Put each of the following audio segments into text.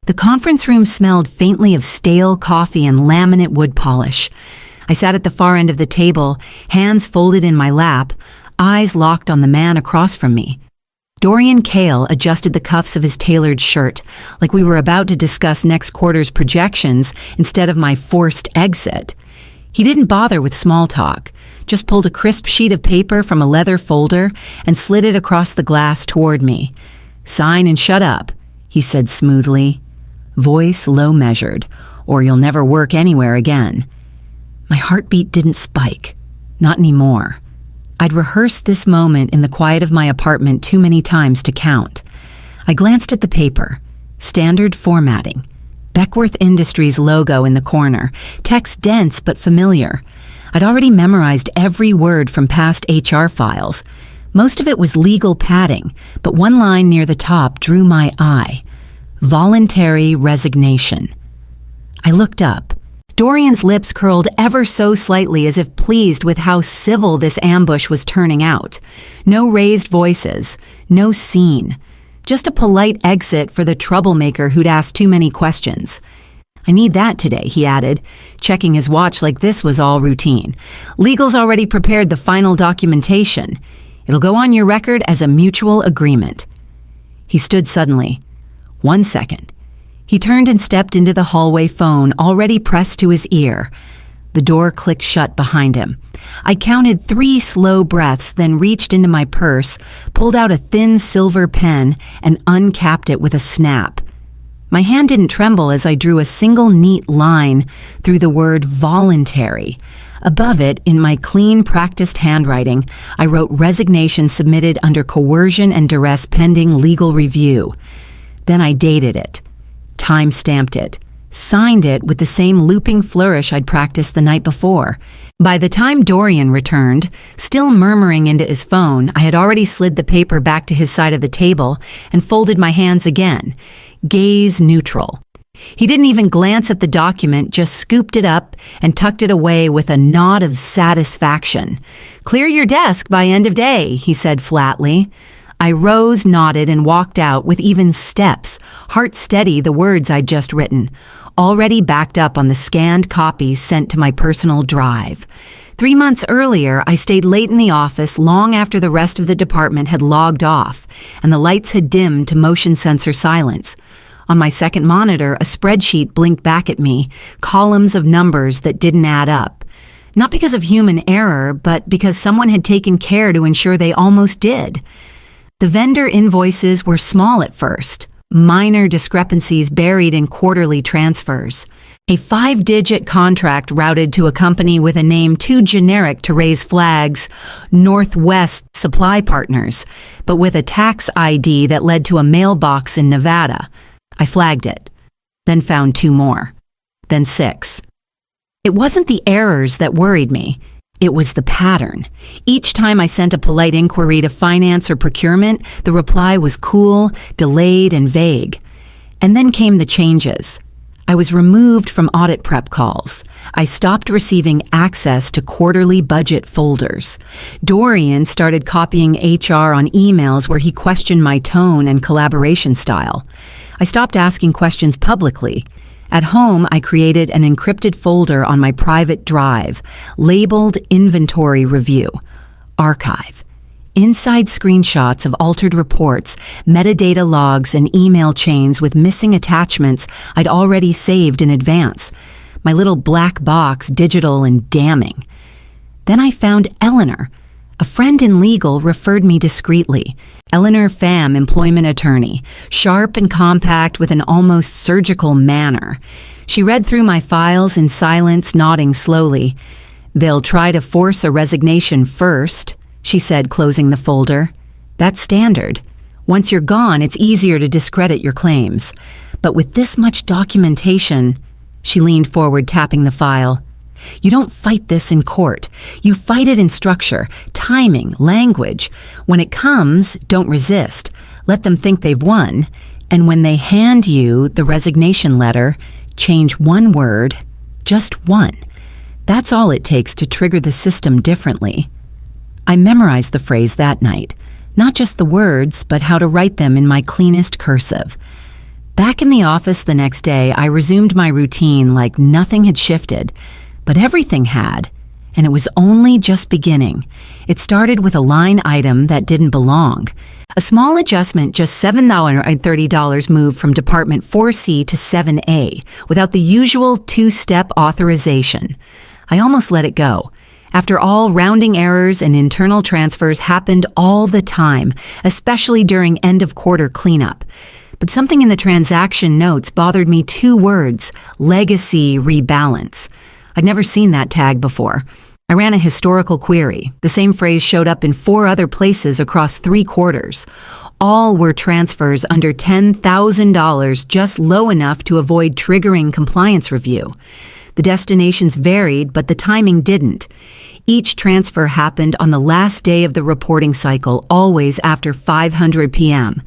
The conference room smelled faintly of stale coffee and laminate wood polish. I sat at the far end of the table, hands folded in my lap, eyes locked on the man across from me. Dorian Kale adjusted the cuffs of his tailored shirt, like we were about to discuss next quarter's projections instead of my forced exit. He didn't bother with small talk, just pulled a crisp sheet of paper from a leather folder and slid it across the glass toward me. "Sign and shut up," he said smoothly. Voice low measured, "or you'll never work anywhere again." My heartbeat didn't spike. Not anymore. I'd rehearsed this moment in the quiet of my apartment too many times to count. I glanced at the paper. Standard formatting. Beckworth Industries logo in the corner. Text dense but familiar. I'd already memorized every word from past HR files. Most of it was legal padding, but one line near the top drew my eye. Voluntary resignation. I looked up. Dorian's lips curled ever so slightly as if pleased with how civil this ambush was turning out. No raised voices, no scene. Just a polite exit for the troublemaker who'd asked too many questions. "I need that today," he added, checking his watch like this was all routine. "Legal's already prepared the final documentation. It'll go on your record as a mutual agreement." He stood suddenly. "1 second." He turned and stepped into the hallway phone already pressed to his ear. The door clicked shut behind him. I counted 3 slow breaths, then reached into my purse, pulled out a thin silver pen, and uncapped it with a snap. My hand didn't tremble as I drew a single neat line through the word voluntary. Above it, in my clean, practiced handwriting, I wrote resignation submitted under coercion and duress pending legal review. Then I dated it. Time-stamped it, signed it with the same looping flourish I'd practiced the night before. By the time Dorian returned, still murmuring into his phone, I had already slid the paper back to his side of the table and folded my hands again, gaze neutral. He didn't even glance at the document, just scooped it up and tucked it away with a nod of satisfaction. "Clear your desk by end of day," he said flatly. I rose, nodded, and walked out with even steps, heart steady the words I'd just written, already backed up on the scanned copies sent to my personal drive. 3 months earlier, I stayed late in the office long after the rest of the department had logged off, and the lights had dimmed to motion sensor silence. On my second monitor, a spreadsheet blinked back at me, columns of numbers that didn't add up. Not because of human error, but because someone had taken care to ensure they almost did. The vendor invoices were small at first, minor discrepancies buried in quarterly transfers. A 5-digit contract routed to a company with a name too generic to raise flags, Northwest Supply Partners, but with a tax ID that led to a mailbox in Nevada. I flagged it, then found 2 more, then 6. It wasn't the errors that worried me. It was the pattern. Each time I sent a polite inquiry to finance or procurement, the reply was cool, delayed, and vague. And then came the changes. I was removed from audit prep calls. I stopped receiving access to quarterly budget folders. Dorian started copying HR on emails where he questioned my tone and collaboration style. I stopped asking questions publicly. At home, I created an encrypted folder on my private drive, labeled Inventory Review, Archive. Inside screenshots of altered reports, metadata logs, and email chains with missing attachments I'd already saved in advance. My little black box, digital and damning. Then I found Eleanor. A friend in legal referred me discreetly. Eleanor Pham, employment attorney, sharp and compact with an almost surgical manner. She read through my files in silence, nodding slowly. "They'll try to force a resignation first," she said, closing the folder. "That's standard. Once you're gone, it's easier to discredit your claims. But with this much documentation," she leaned forward, tapping the file, "you don't fight this in court. You fight it in structure, timing, language. When it comes, don't resist. Let them think they've won. And when they hand you the resignation letter, change 1 word, just 1. That's all it takes to trigger the system differently." I memorized the phrase that night, not just the words, but how to write them in my cleanest cursive. Back in the office the next day, I resumed my routine like nothing had shifted, but everything had, and it was only just beginning. It started with a line item that didn't belong. A small adjustment, just $730, moved from Department 4C to 7A without the usual two-step authorization. I almost let it go. After all, rounding errors and internal transfers happened all the time, especially during end-of-quarter cleanup. But something in the transaction notes bothered me. 2 words: legacy rebalance. I'd never seen that tag before. I ran a historical query. The same phrase showed up in 4 other places across 3 quarters. All were transfers under $10,000, just low enough to avoid triggering compliance review. The destinations varied, but the timing didn't. Each transfer happened on the last day of the reporting cycle, always after 5:00 p.m.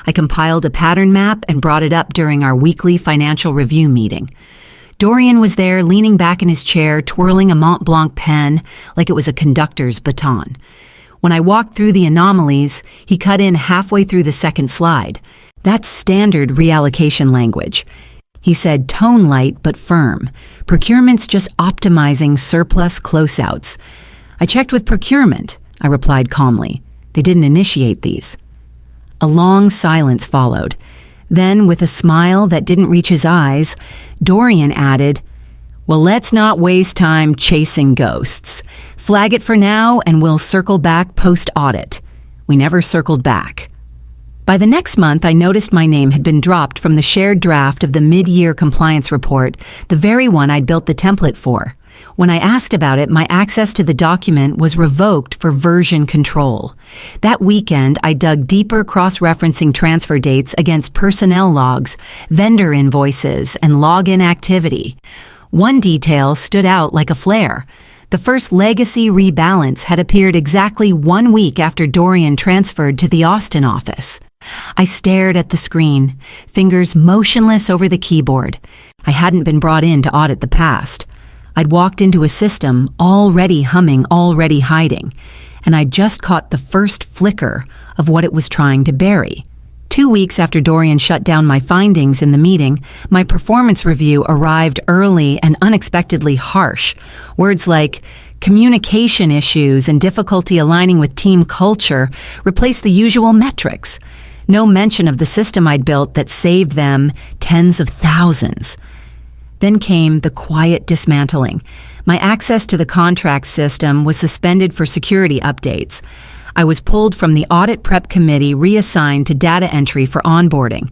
I compiled a pattern map and brought it up during our weekly financial review meeting. Dorian was there, leaning back in his chair, twirling a Mont Blanc pen like it was a conductor's baton. When I walked through the anomalies, he cut in halfway through the second slide. That's standard reallocation language. He said, tone light but firm. Procurement's just optimizing surplus closeouts. I checked with procurement, I replied calmly. They didn't initiate these. A long silence followed. Then, with a smile that didn't reach his eyes, Dorian added, well, let's not waste time chasing ghosts. Flag it for now and we'll circle back post-audit. We never circled back. By the next month, I noticed my name had been dropped from the shared draft of the mid-year compliance report, the very one I'd built the template for. When I asked about it, my access to the document was revoked for version control. That weekend, I dug deeper, cross-referencing transfer dates against personnel logs, vendor invoices, and login activity. One detail stood out like a flare. The first legacy rebalance had appeared exactly 1 week after Dorian transferred to the Austin office. I stared at the screen, fingers motionless over the keyboard. I hadn't been brought in to audit the past. I'd walked into a system already humming, already hiding, and I'd just caught the first flicker of what it was trying to bury. 2 weeks after Dorian shut down my findings in the meeting, my performance review arrived early and unexpectedly harsh. Words like communication issues and difficulty aligning with team culture replaced the usual metrics. No mention of the system I'd built that saved them tens of thousands. Then came the quiet dismantling. My access to the contract system was suspended for security updates. I was pulled from the audit prep committee, reassigned to data entry for onboarding.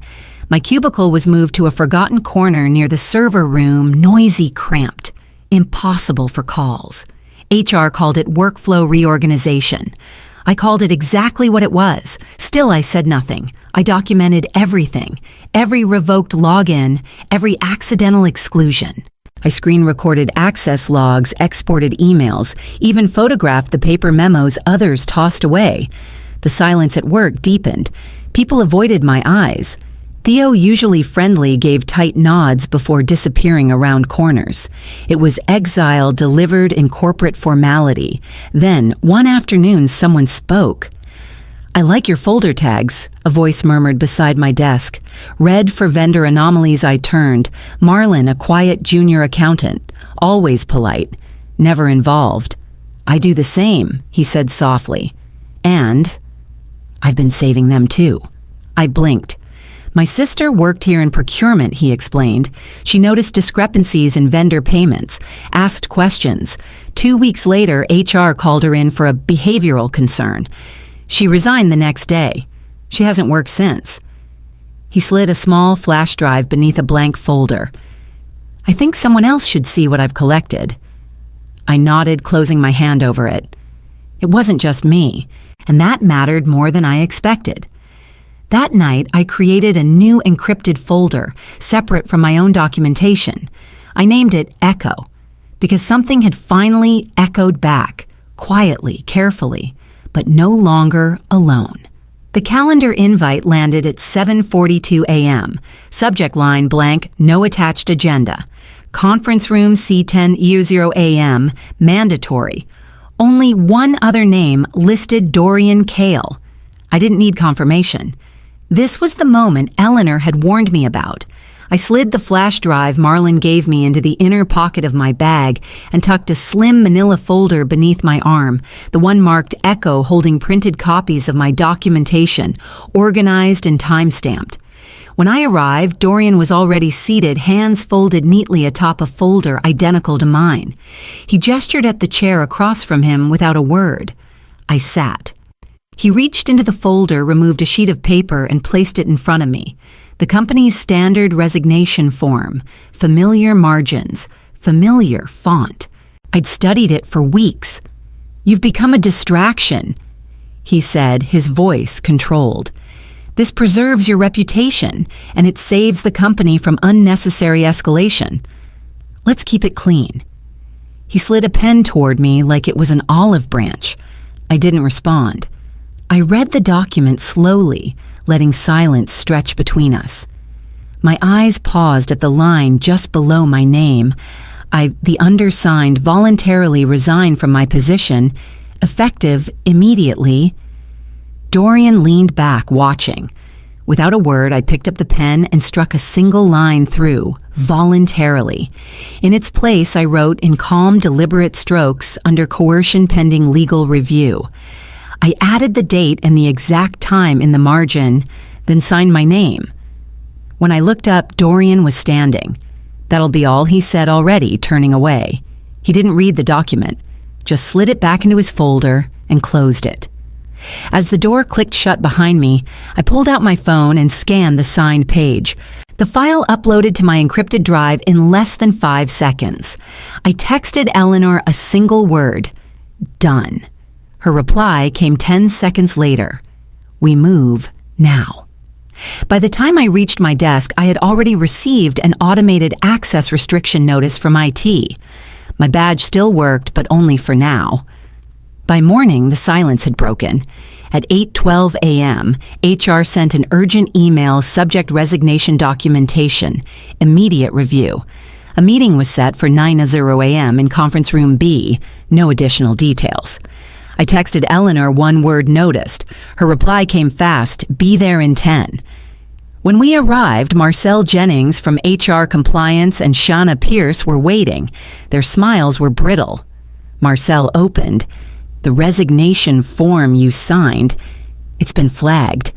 My cubicle was moved to a forgotten corner near the server room, noisy, cramped, impossible for calls. HR called it workflow reorganization. I called it exactly what it was. Still, I said nothing. I documented everything, every revoked login, every accidental exclusion. I screen-recorded access logs, exported emails, even photographed the paper memos others tossed away. The silence at work deepened. People avoided my eyes. Theo, usually friendly, gave tight nods before disappearing around corners. It was exile delivered in corporate formality. Then, one afternoon, someone spoke. I like your folder tags, a voice murmured beside my desk. Red for vendor anomalies. I turned. Marlin, a quiet junior accountant, always polite, never involved. I do the same, he said softly. And I've been saving them too. I blinked. My sister worked here in procurement, he explained. She noticed discrepancies in vendor payments, asked questions. 2 weeks later, HR called her in for a behavioral concern. She resigned the next day. She hasn't worked since. He slid a small flash drive beneath a blank folder. I think someone else should see what I've collected. I nodded, closing my hand over it. It wasn't just me, and that mattered more than I expected. That night, I created a new encrypted folder, separate from my own documentation. I named it Echo, because something had finally echoed back, quietly, carefully, but no longer alone. The calendar invite landed at 7:42 a.m. Subject line blank, no attached agenda. Conference room C10:00 a.m. Mandatory. Only one other name listed: Dorian Kale. I didn't need confirmation. This was the moment Eleanor had warned me about. I slid the flash drive Marlon gave me into the inner pocket of my bag and tucked a slim manila folder beneath my arm, the one marked Echo holding printed copies of my documentation, organized and time-stamped. When I arrived, Dorian was already seated, hands folded neatly atop a folder identical to mine. He gestured at the chair across from him without a word. I sat. He reached into the folder, removed a sheet of paper, and placed it in front of me. The company's standard resignation form, familiar margins, familiar font. I'd studied it for weeks. "You've become a distraction," he said, his voice controlled. "This preserves your reputation, and it saves the company from unnecessary escalation. Let's keep it clean." He slid a pen toward me like it was an olive branch. I didn't respond. I read the document slowly, letting silence stretch between us. My eyes paused at the line just below my name. The undersigned, voluntarily resigned from my position, effective immediately. Dorian leaned back, watching. Without a word, I picked up the pen and struck a single line through, voluntarily. In its place, I wrote in calm, deliberate strokes, under coercion pending legal review. I added the date and the exact time in the margin, then signed my name. When I looked up, Dorian was standing. "That'll be all," he said already, turning away. He didn't read the document, just slid it back into his folder and closed it. As the door clicked shut behind me, I pulled out my phone and scanned the signed page. The file uploaded to my encrypted drive in less than 5 seconds. I texted Eleanor a single word: "Done." Her reply came 10 seconds later: "We move now." By the time I reached my desk, I had already received an automated access restriction notice from IT. My badge still worked, but only for now. By morning, the silence had broken. At 8:12 a.m., HR sent an urgent email, subject resignation documentation, immediate review. A meeting was set for 9:00 a.m. in conference room B, no additional details. I texted Eleanor one word: "Noticed." Her reply came fast: "Be there in 10. When we arrived, Marcel Jennings from HR Compliance and Shauna Pierce were waiting. Their smiles were brittle. Marcel opened. "The resignation form you signed, it's been flagged.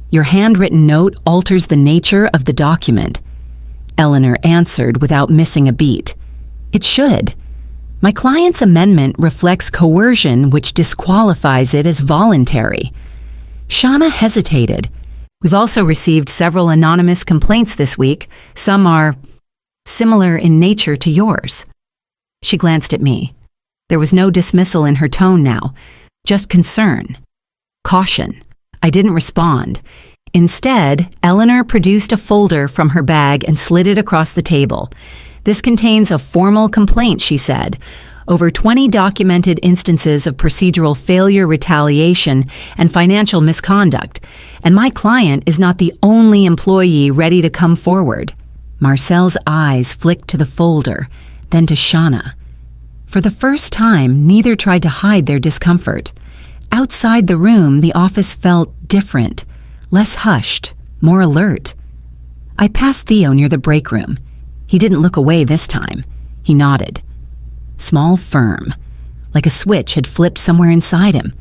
Your handwritten note alters the nature of the document." Eleanor answered without missing a beat. "It should. My client's amendment reflects coercion, which disqualifies it as voluntary." Shauna hesitated. "We've also received several anonymous complaints this week. Some are similar in nature to yours." She glanced at me. There was no dismissal in her tone now, just concern, caution. I didn't respond. Instead, Eleanor produced a folder from her bag and slid it across the table. "This contains a formal complaint," she said. "Over 20 documented instances of procedural failure, retaliation, and financial misconduct. And my client is not the only employee ready to come forward." Marcel's eyes flicked to the folder, then to Shauna. For the first time, neither tried to hide their discomfort. Outside the room, the office felt different, less hushed, more alert. I passed Theo near the break room. He didn't look away this time. He nodded. Small, firm, like a switch had flipped somewhere inside him.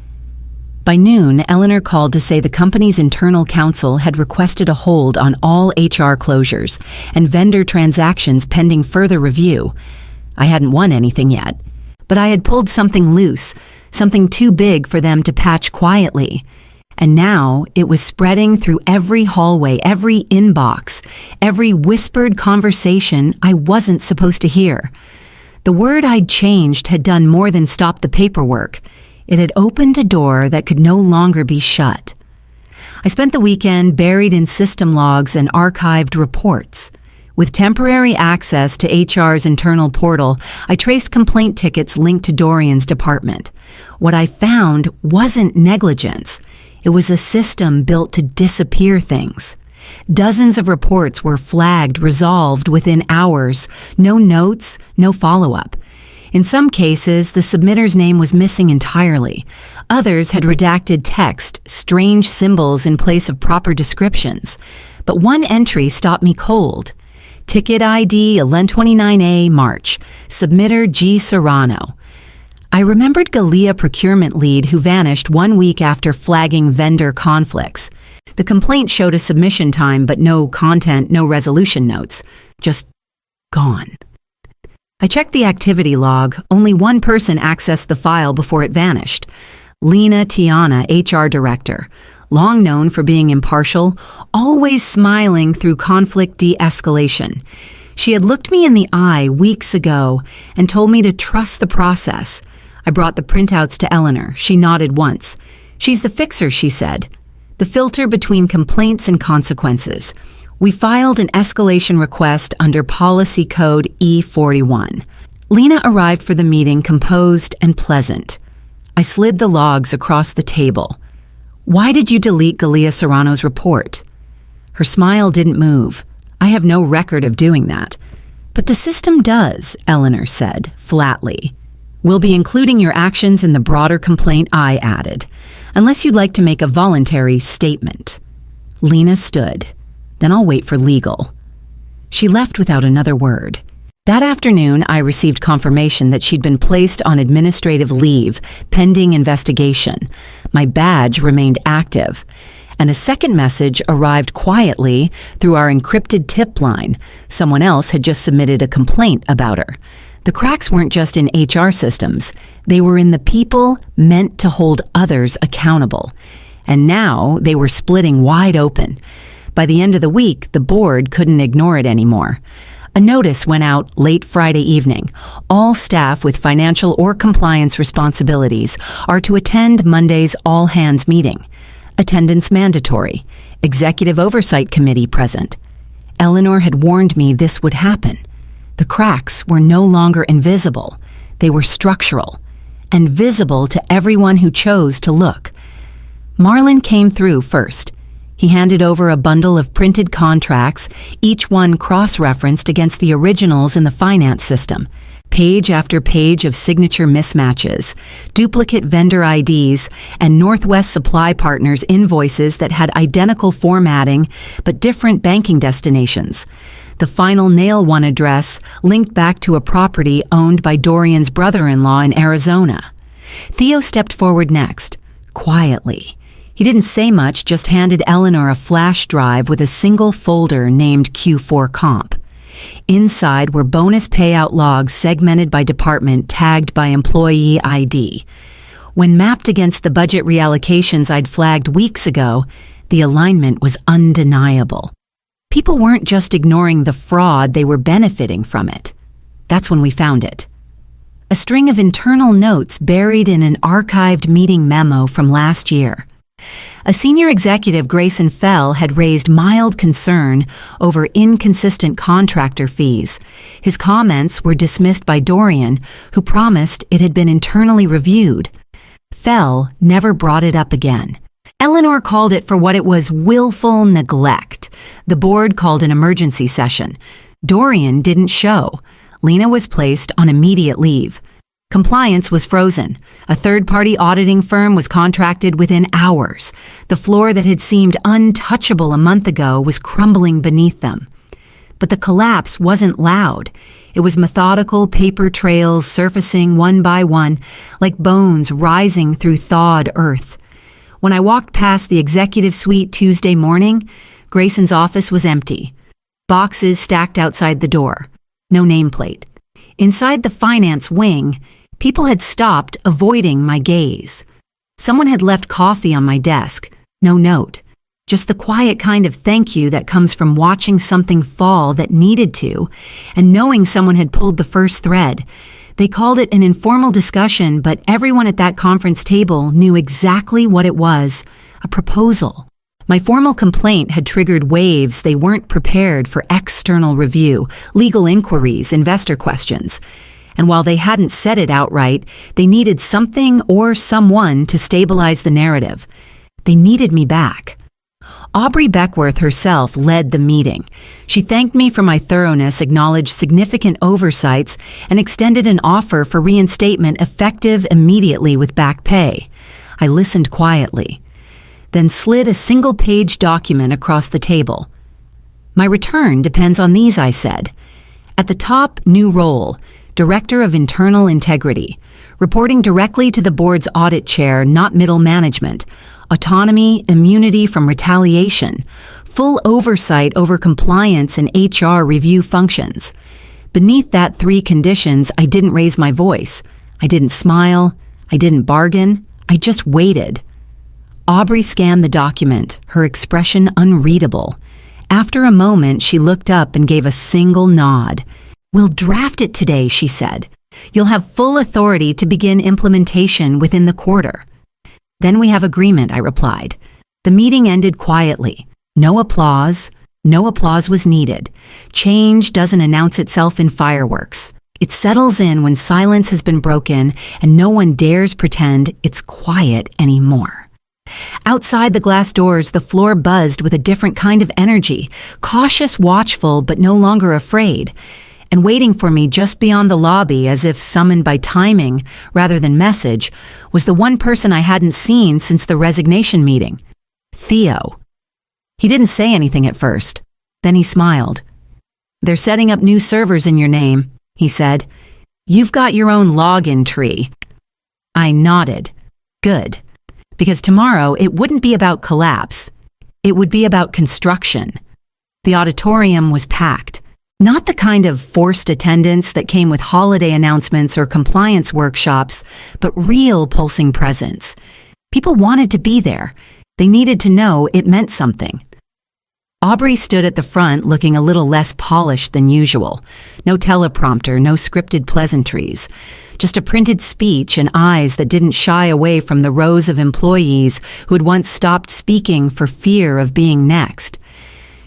By noon, Eleanor called to say the company's internal counsel had requested a hold on all HR closures and vendor transactions pending further review. I hadn't won anything yet, but I had pulled something loose, something too big for them to patch quietly. And now it was spreading through every hallway, every inbox, every whispered conversation I wasn't supposed to hear. The word I'd changed had done more than stop the paperwork. It had opened a door that could no longer be shut. I spent the weekend buried in system logs and archived reports. With temporary access to HR's internal portal, I traced complaint tickets linked to Dorian's department. What I found wasn't negligence. It was a system built to disappear things. Dozens of reports were flagged, resolved within hours. No notes, no follow-up. In some cases, the submitter's name was missing entirely. Others had redacted text, strange symbols in place of proper descriptions. But one entry stopped me cold. Ticket ID 1129A March. Submitter G. Serrano. I remembered Galea procurement lead who vanished 1 week after flagging vendor conflicts. The complaint showed a submission time, but no content, no resolution notes. Just gone. I checked the activity log. Only one person accessed the file before it vanished. Lena Tiana, HR director. Long known for being impartial, always smiling through conflict de-escalation. She had looked me in the eye weeks ago and told me to trust the process. I brought the printouts to Eleanor. She nodded once. She's the fixer, she said. The filter between complaints and consequences. We filed an escalation request under policy code E41. Lena arrived for the meeting composed and pleasant. I slid the logs across the table. Why did you delete Galea Serrano's report? Her smile didn't move. I have no record of doing that. But the system does, Eleanor said, flatly. We'll be including your actions in the broader complaint I added, unless you'd like to make a voluntary statement. Lena stood. Then I'll wait for legal. She left without another word. That afternoon, I received confirmation that she'd been placed on administrative leave, pending investigation. My badge remained active. And a second message arrived quietly through our encrypted tip line. Someone else had just submitted a complaint about her. The cracks weren't just in HR systems. They were in the people meant to hold others accountable. And now they were splitting wide open. By the end of the week, the board couldn't ignore it anymore. A notice went out late Friday evening. All staff with financial or compliance responsibilities are to attend Monday's all-hands meeting. Attendance mandatory. Executive Oversight Committee present. Eleanor had warned me this would happen. The cracks were no longer invisible. They were structural and visible to everyone who chose to look. Marlon came through first. He handed over a bundle of printed contracts, each one cross-referenced against the originals in the finance system. Page after page of signature mismatches, duplicate vendor IDs, and Northwest Supply Partners invoices that had identical formatting but different banking destinations. The final Nail One address linked back to a property owned by Dorian's brother-in-law in Arizona. Theo stepped forward next, quietly. He didn't say much, just handed Eleanor a flash drive with a single folder named Q4 Comp. Inside were bonus payout logs segmented by department, tagged by employee ID. When mapped against the budget reallocations I'd flagged weeks ago, the alignment was undeniable. People weren't just ignoring the fraud, they were benefiting from it. That's when we found it. A string of internal notes buried in an archived meeting memo from last year. A senior executive, Grayson Fell, had raised mild concern over inconsistent contractor fees. His comments were dismissed by Dorian, who promised it had been internally reviewed. Fell never brought it up again. Eleanor called it for what it was: willful neglect. The board called an emergency session. Dorian didn't show. Lena was placed on immediate leave. Compliance was frozen. A third-party auditing firm was contracted within hours. The floor that had seemed untouchable a month ago was crumbling beneath them. But the collapse wasn't loud. It was methodical, paper trails surfacing one by one, like bones rising through thawed earth. When I walked past the executive suite Tuesday morning, Grayson's office was empty. Boxes stacked outside the door. No nameplate. Inside the finance wing, people had stopped avoiding my gaze. Someone had left coffee on my desk. No note. Just the quiet kind of thank you that comes from watching something fall that needed to, and knowing someone had pulled the first thread. They called it an informal discussion, but everyone at that conference table knew exactly what it was: a proposal. My formal complaint had triggered waves they weren't prepared for: external review, legal inquiries, investor questions. And while they hadn't said it outright, they needed something or someone to stabilize the narrative. They needed me back. Aubrey Beckworth herself led the meeting. She thanked me for my thoroughness, acknowledged significant oversights, and extended an offer for reinstatement effective immediately with back pay. I listened quietly, then slid a single-page document across the table. My return depends on these, I said. At the top, new role, Director of Internal Integrity, reporting directly to the board's audit chair, not middle management, autonomy, immunity from retaliation, full oversight over compliance and HR review functions. Beneath that 3 conditions, I didn't raise my voice. I didn't smile. I didn't bargain. I just waited. Aubrey scanned the document, her expression unreadable. After a moment, she looked up and gave a single nod. "We'll draft it today," she said. "You'll have full authority to begin implementation within the quarter." "Then we have agreement," I replied. The meeting ended quietly. No applause. No applause was needed. Change doesn't announce itself in fireworks. It settles in when silence has been broken and no one dares pretend it's quiet anymore. Outside the glass doors, the floor buzzed with a different kind of energy, cautious, watchful, but no longer afraid. And waiting for me just beyond the lobby, as if summoned by timing rather than message, was the one person I hadn't seen since the resignation meeting, Theo. He didn't say anything at first. Then he smiled. "They're setting up new servers in your name," he said. "You've got your own login tree." I nodded. Good. Because tomorrow it wouldn't be about collapse. It would be about construction. The auditorium was packed. Not the kind of forced attendance that came with holiday announcements or compliance workshops, but real pulsing presence. People wanted to be there. They needed to know it meant something. Aubrey stood at the front looking a little less polished than usual. No teleprompter, no scripted pleasantries. Just a printed speech and eyes that didn't shy away from the rows of employees who had once stopped speaking for fear of being next.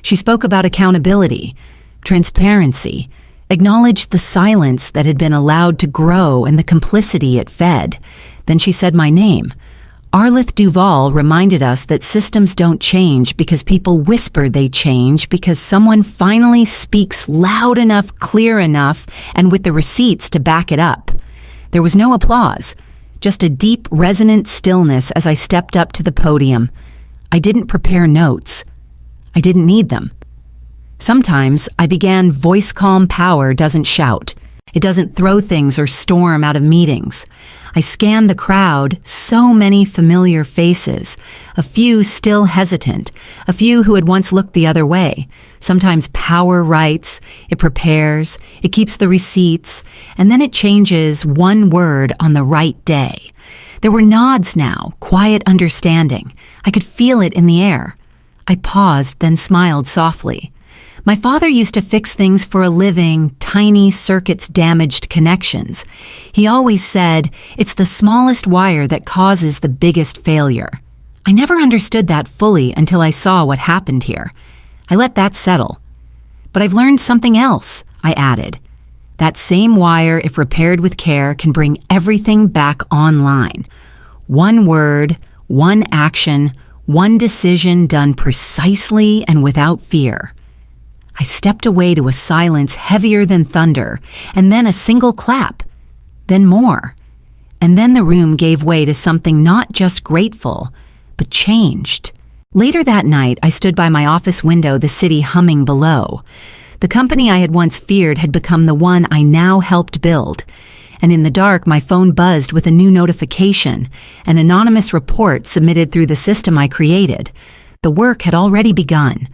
She spoke about accountability, transparency, acknowledged the silence that had been allowed to grow and the complicity it fed. Then she said my name. Arlith Duval reminded us that systems don't change because people whisper they change because someone finally speaks loud enough, clear enough, and with the receipts to back it up. There was no applause, just a deep, resonant stillness as I stepped up to the podium. I didn't prepare notes. I didn't need them. Sometimes I began voice calm power doesn't shout. It doesn't throw things or storm out of meetings. I scanned the crowd, so many familiar faces, a few still hesitant, a few who had once looked the other way. Sometimes power writes, it prepares, it keeps the receipts, and then it changes one word on the right day. There were nods now, quiet understanding. I could feel it in the air. I paused, then smiled softly. My father used to fix things for a living, tiny circuits damaged connections. He always said, it's the smallest wire that causes the biggest failure. I never understood that fully until I saw what happened here. I let that settle. But I've learned something else, I added. That same wire, if repaired with care, can bring everything back online. One word, one action, one decision done precisely and without fear. I stepped away to a silence heavier than thunder, and then a single clap, then more. And then the room gave way to something not just grateful, but changed. Later that night, I stood by my office window, the city humming below. The company I had once feared had become the one I now helped build. And in the dark, my phone buzzed with a new notification, an anonymous report submitted through the system I created. The work had already begun.